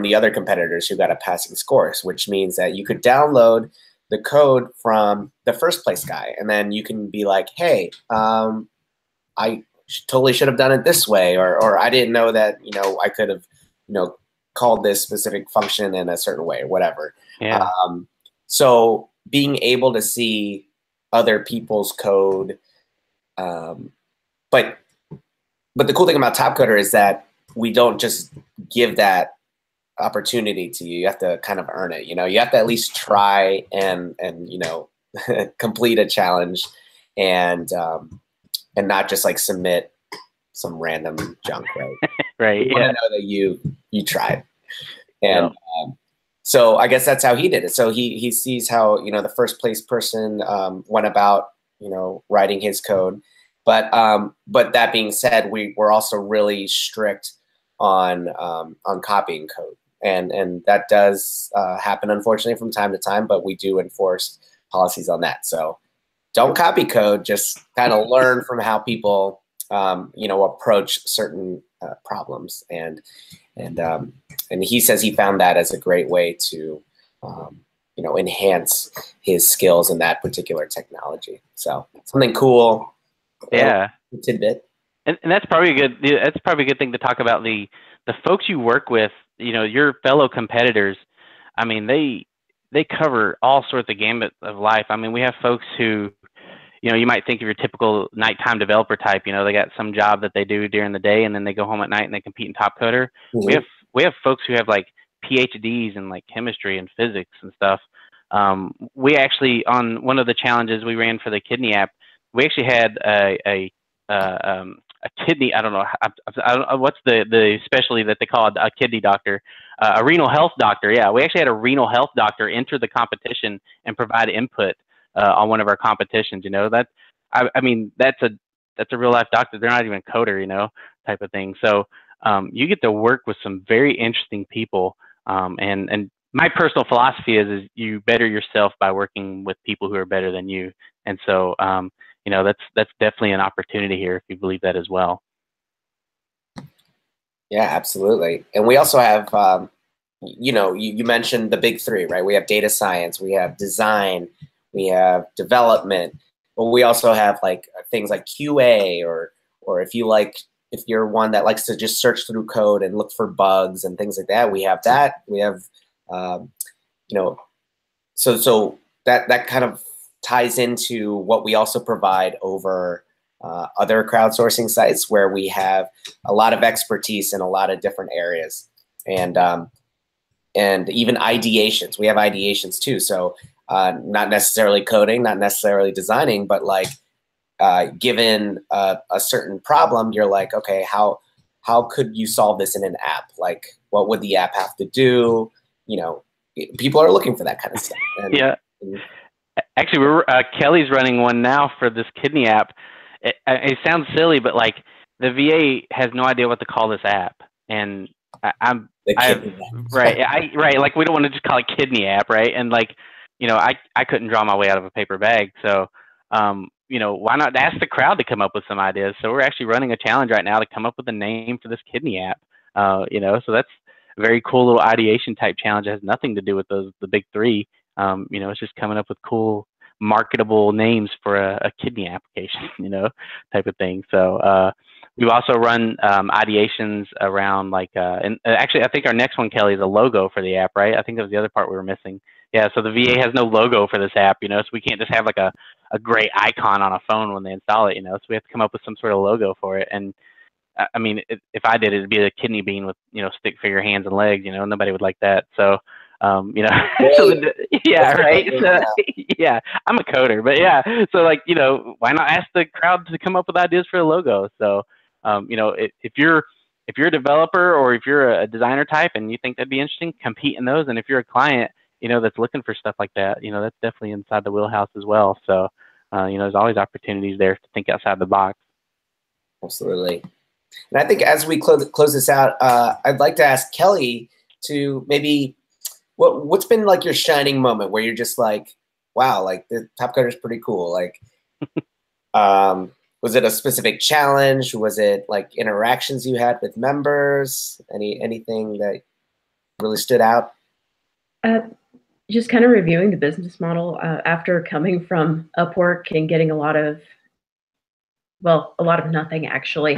A: the other competitors who got a passing score, which means that you could download the code from the first place guy, and then you can be like, hey, I totally should have done it this way, or I didn't know that, I could have, called this specific function in a certain way, or whatever.
B: Yeah.
A: So being able to see other people's code, but the cool thing about Topcoder is that we don't just give that opportunity to you. You have to kind of earn it. You have to at least try and complete a challenge, and not just like submit some random junk, right?
B: Right.
A: You want to know that you tried. And so I guess that's how he did it. So he sees how the first place person went about writing his code. But that being said, we're also really strict on copying code. And that does happen, unfortunately, from time to time, but we do enforce policies on that. So don't copy code, just kind of learn from how people, approach certain problems. And he says he found that as a great way to, enhance his skills in that particular technology. So something cool.
B: Yeah.
A: Tidbit.
B: And that's probably a good thing to talk about. The folks you work with, your fellow competitors, I mean, they cover all sorts of gambit of life. I mean, we have folks who, you might think of your typical nighttime developer type. They got some job that they do during the day, and then they go home at night and they compete in Topcoder. Mm-hmm. We have folks who have like PhDs in like chemistry and physics and stuff. We actually, on one of the challenges we ran for the kidney app, we actually had a kidney. I don't know what's the specialty that they call a kidney doctor, a renal health doctor. Yeah, we actually had a renal health doctor enter the competition and provide input on one of our competitions. I mean that's a real life doctor. They're not even a coder, type of thing. So you get to work with some very interesting people. And my personal philosophy is you better yourself by working with people who are better than you. And so that's definitely an opportunity here if you believe that as well.
A: Yeah, absolutely. And we also have, you mentioned the big three, right? We have data science, we have design, we have development, but we also have like things like QA, or if you're one that likes to just search through code and look for bugs and things like that, we have that. We have, so that kind of ties into what we also provide over other crowdsourcing sites where we have a lot of expertise in a lot of different areas, and even ideations. We have ideations too. So not necessarily coding, not necessarily designing, but like given a certain problem, you're like, okay, how could you solve this in an app? Like, what would the app have to do? People are looking for that kind of stuff. And,
B: yeah. Actually, Kelly's running one now for this kidney app. It sounds silly, but like the VA has no idea what to call this app, and right. Like we don't want to just call it kidney app, right? And like, I couldn't draw my way out of a paper bag, so why not ask the crowd to come up with some ideas? So we're actually running a challenge right now to come up with a name for this kidney app. So that's a very cool little ideation type challenge. It has nothing to do with the big three. It's just coming up with cool, marketable names for a kidney application, type of thing. So we've also run ideations around like, and actually, I think our next one, Kelly, is a logo for the app, right? I think that was the other part we were missing. Yeah, so the VA has no logo for this app, so we can't just have like a great icon on a phone when they install it, so we have to come up with some sort of logo for it. And I mean, if I did it, it'd be a kidney bean with, stick figure hands and legs, nobody would like that. So, yeah, right. So, yeah, I'm a coder, but yeah. So like, why not ask the crowd to come up with ideas for a logo? So, if you're if you're a developer or if you're a designer type and you think that'd be interesting, compete in those. And if you're a client, that's looking for stuff like that, that's definitely inside the wheelhouse as well. So, there's always opportunities there to think outside the box.
A: Absolutely. And I think as we close this out, I'd like to ask Kelly to maybe what's been like your shining moment where you're just like, wow, like the Topcoder is pretty cool. Like, was it a specific challenge? Was it like interactions you had with members? Anything that really stood out?
C: Just kind of reviewing the business model after coming from Upwork and getting a lot of nothing actually.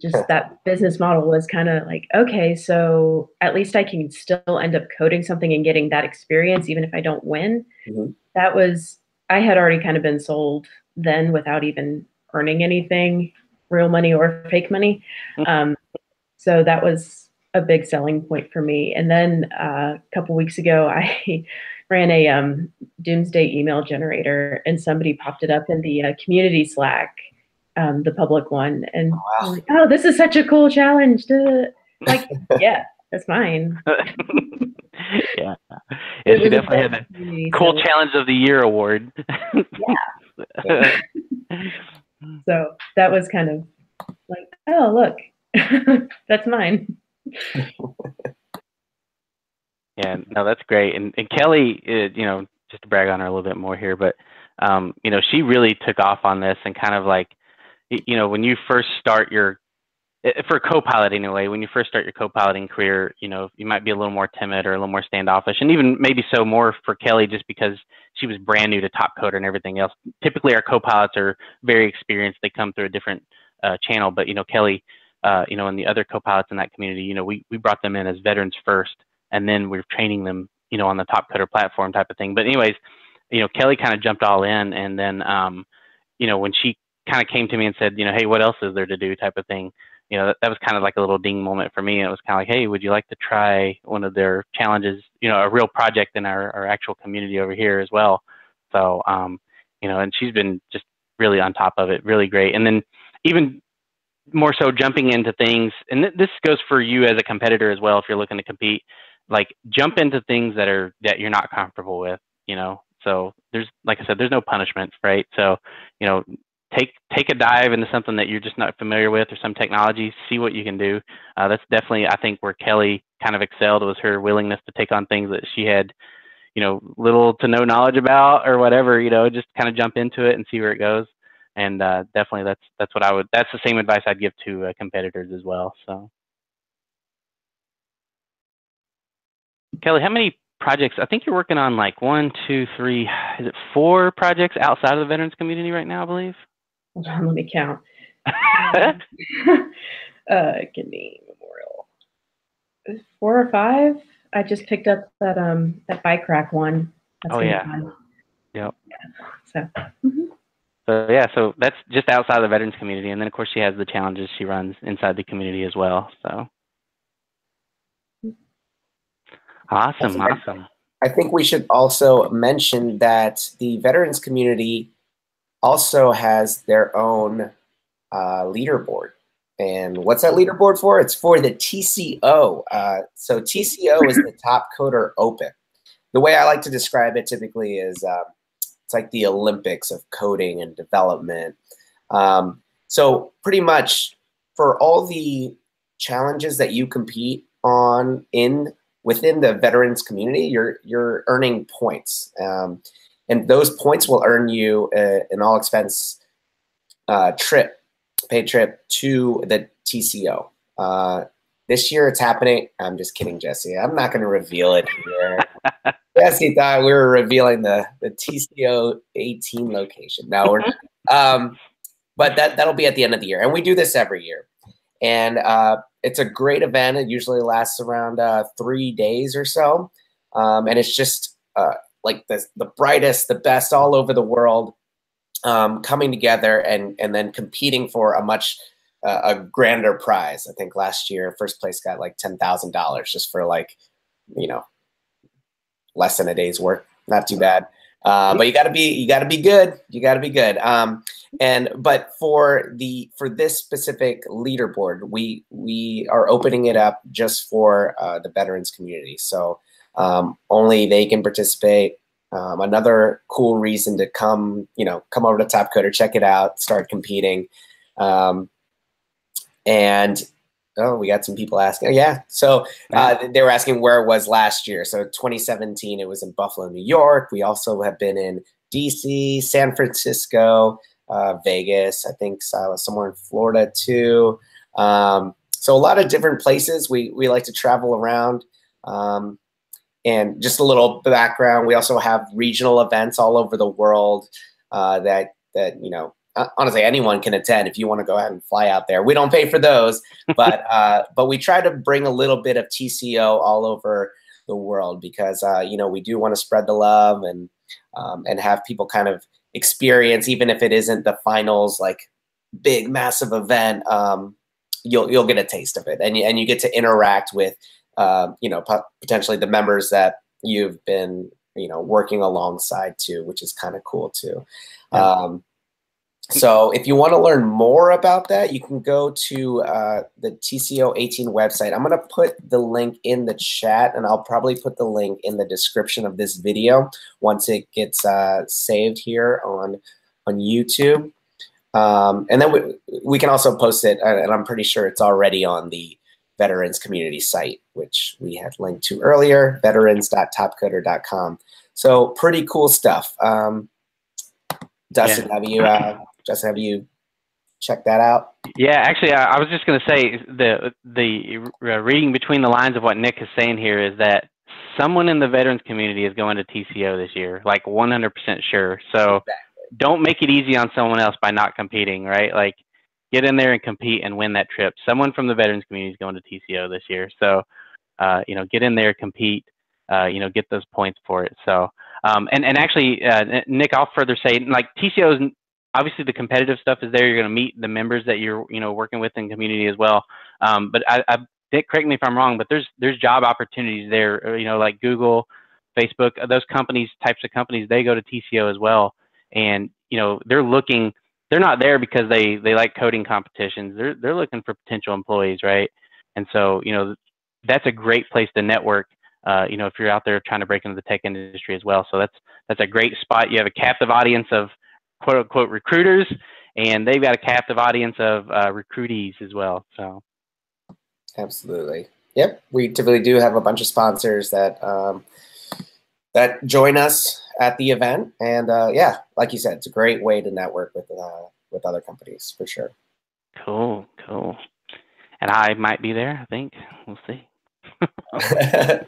C: Just that business model was kind of like, okay, so at least I can still end up coding something and getting that experience, even if I don't win. I had already kind of been sold then without even earning anything, real money or fake money. So that was a big selling point for me. And then a couple weeks ago, I ran a doomsday email generator, and somebody popped it up in the community Slack, the public one. And I'm like, oh, this is such a cool challenge. Like, yeah, that's mine.
B: Yeah, she definitely had the cool challenge of the year award.
C: Yeah. So that was kind of like, oh, look, that's mine.
B: Yeah, no, that's great. And Kelly, just to brag on her a little bit more here, but she really took off on this and kind of like, when you first start for Copilot anyway, when you first start your Copiloting career, you might be a little more timid or a little more standoffish, and even maybe so more for Kelly just because she was brand new to Topcoder and everything else. Typically, our Copilots are very experienced; they come through a different channel. But Kelly, and the other Copilots in that community, we brought them in as veterans first, and then we're training them, on the Topcoder platform type of thing. But anyways, Kelly kind of jumped all in, and then when she kind of came to me and said, hey, what else is there to do type of thing. That was kind of like a little ding moment for me. And it was kind of like, hey, would you like to try one of their challenges, a real project in our actual community over here as well. So, and she's been just really on top of it, really great. And then even more so jumping into things, and this goes for you as a competitor as well, if you're looking to compete, like jump into things that you're not comfortable with, So there's, like I said, there's no punishment, right? So, take a dive into something that you're just not familiar with or some technology, see what you can do. That's definitely, I think, where Kelly kind of excelled, was her willingness to take on things that she had, little to no knowledge about or whatever, just kind of jump into it and see where it goes. And definitely that's the same advice I'd give to competitors as well. So Kelly, how many projects? I think you're working on like 1, 2, 3, is it 4 projects outside of the veterans community right now, I believe?
C: Hold on, let me count. Kidney Memorial. 4 or 5. I just picked up that bike rack one. That's
B: Yep.
C: Yeah. So.
B: So that's just outside the veterans community, and then of course she has the challenges she runs inside the community as well. So awesome.
A: I think we should also mention that the veterans community also has their own leaderboard. And what's that leaderboard for? It's for the TCO. So TCO is the Topcoder Open. The way I like to describe it typically is it's like the Olympics of coding and development. So pretty much for all the challenges that you compete on within the veterans community, you're earning points. And those points will earn you an all-expense paid trip to the TCO. This year it's happening. I'm just kidding, Jesse. I'm not going to reveal it here. Jesse thought we were revealing the TCO 18 location. No, we're not. But that'll be at the end of the year. And we do this every year. And it's a great event. It usually lasts around 3 days or so. And it's just like the brightest, the best all over the world coming together and then competing for a much a grander prize. I think last year, first place got like $10,000 just for like, less than a day's work. Not too bad. But you gotta be good. You gotta be good. But for this specific leaderboard, we are opening it up just for the veterans community. So only they can participate. Another cool reason to come over to Topcoder, check it out, start competing. And oh, we got some people asking. Yeah, so they were asking where it was last year. So 2017, it was in Buffalo, New York. We also have been in DC, San Francisco, Vegas. I think somewhere in Florida too. So a lot of different places. We like to travel around. And just a little background, we also have regional events all over the world that honestly, anyone can attend if you want to go ahead and fly out there. We don't pay for those, but we try to bring a little bit of TCO all over the world because we do want to spread the love and have people kind of experience, even if it isn't the finals, like big massive event. You'll get a taste of it, and you get to interact with potentially the members that you've been working alongside too, which is kind of cool too. Yeah. So if you want to learn more about that, you can go to the TCO 18 website. I'm going to put the link in the chat, and I'll probably put the link in the description of this video once it gets saved here on YouTube. And then we can also post it, and I'm pretty sure it's already on the veterans community site, which we had linked to earlier, veterans.topcoder.com. So pretty cool stuff. Dustin, have you checked that out? Yeah,
B: actually, I was just going to say the reading between the lines of what Nick is saying here is that someone in the veterans community is going to TCO this year, like 100% sure. So don't make it easy on someone else by not competing, right? Like, get in there and compete and win that trip. Someone from the veterans community is going to TCO this year. So, get in there, compete, get those points for it. So, and actually, Nick, I'll further say, like, TCO is obviously the competitive stuff is there. You're going to meet the members that you're, working with in community as well. But Nick, correct me if I'm wrong, but there's job opportunities there, like Google, Facebook, those types of companies, they go to TCO as well. And, they're looking, they're not there because they like coding competitions. They're looking for potential employees, right? And so, that's a great place to network, if you're out there trying to break into the tech industry as well. So that's a great spot. You have a captive audience of quote unquote recruiters, and they've got a captive audience of recruitees as well. So.
A: Absolutely. Yep. We typically do have a bunch of sponsors that join us at the event. And yeah, like you said, it's a great way to network with other companies for sure. Cool.
B: And I might be there, I think. We'll see.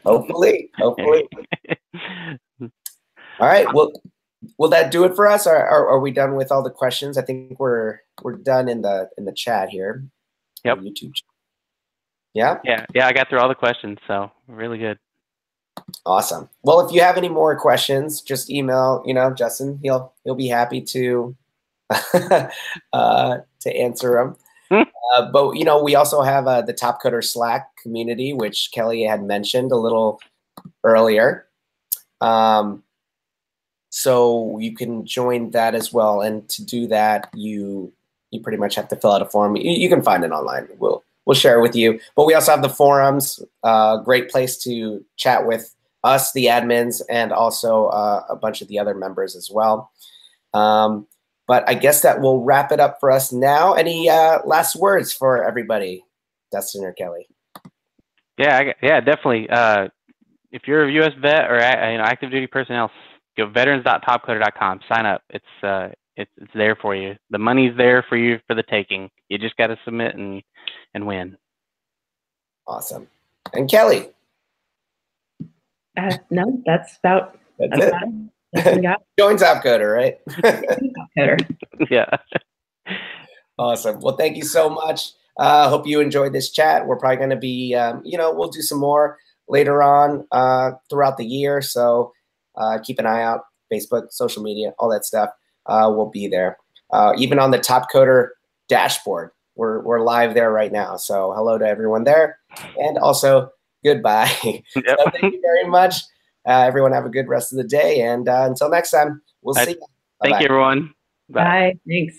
A: Hopefully. All right. Well, will that do it for us? Are we done with all the questions? I think we're done in the chat here.
B: Yep.
A: YouTube. Yeah.
B: Yeah. I got through all the questions, so really good.
A: Awesome. Well, if you have any more questions, just email, Justin. He'll be happy to answer them. But we also have the Topcoder Slack community, which Kelly had mentioned a little earlier. So you can join that as well. And to do that, you pretty much have to fill out a form. You can find it online. We'll share it with you. But we also have the forums, great place to chat with us, the admins, and also a bunch of the other members as well. But I guess that will wrap it up for us now. Any last words for everybody, Dustin or Kelly?
B: Yeah, definitely. If you're a U.S. vet or active duty personnel, go veterans.topcoder.com. Sign up. It's there for you. The money's there for you for the taking. You just got to submit and win. Awesome. And Kelly?
C: No, that's about it.
A: Join Topcoder, right?
C: Topcoder.
B: Yeah.
A: Awesome. Well, thank you so much. Hope you enjoyed this chat. We're probably going to be, we'll do some more later on throughout the year. So keep an eye out. Facebook, social media, all that stuff. We'll be there. Even on the Topcoder dashboard, we're live there right now. So hello to everyone there, and also goodbye. Yep. So thank you very much. Everyone have a good rest of the day, and until next time, we'll see you.
B: Thank you, everyone.
C: Bye. Thanks.